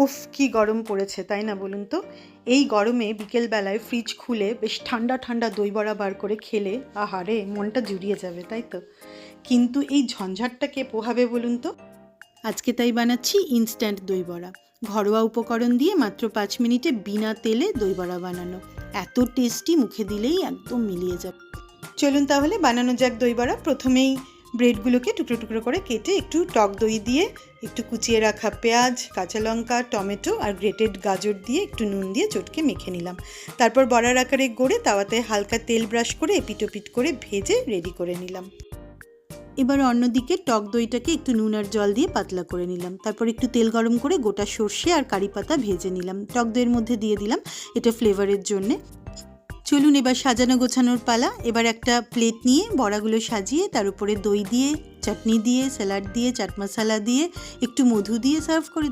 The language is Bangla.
উফ কি গরম পড়েছে তাই না বলুন তো। এই গরমে বিকেলবেলায় ফ্রিজ খুলে বেশ ঠান্ডা ঠান্ডা দই বড়া বার করে খেলে আহারে মনটা জুড়িয়ে যাবে, তাই তো। কিন্তু এই ঝঞ্ঝাটটা কে পোহাবে বলুন তো। আজকে তাই বানাচ্ছি ইনস্ট্যান্ট দই বড়া। ঘরোয়া উপকরণ দিয়ে মাত্র 5 মিনিটে বিনা তেলে দই বড়া বানানো। এত টেস্টি, মুখে দিলেই একদম মিলিয়ে যাবে। চলুন তাহলে বানানো যাক দই বড়া। প্রথমেই ব্রেডগুলোকে টুকরো টুকরো করে কেটে একটু টক দই দিয়ে, একটু কুচিয়ে রাখা পেঁয়াজ, কাঁচা লঙ্কা, টমেটো আর গ্রেটেড গাজর দিয়ে একটু নুন দিয়ে চটকে মেখে নিলাম। তারপর বড়ার আকারে গড়ে তাওয়াতে হালকা তেল ব্রাশ করে এপিটোপিট করে ভেজে রেডি করে নিলাম। এবার অন্যদিকে টক দইটাকে একটু নুন আর জল দিয়ে পাতলা করে নিলাম। তারপর একটু তেল গরম করে গোটা সর্ষে আর কারি পাতা ভেজে নিলাম, টক দইয়ের মধ্যে দিয়ে দিলাম, এটা ফ্লেভারের জন্যে। চলুন এবার সাজানো গোছানোর পালা। এবার একটা প্লেট নিয়ে বড়াগুলো সাজিয়ে তার উপরে দই দিয়ে, চাটনি দিয়ে, স্যালাড দিয়ে, চাট মশলা দিয়ে, একটু মধু দিয়ে সার্ভ করে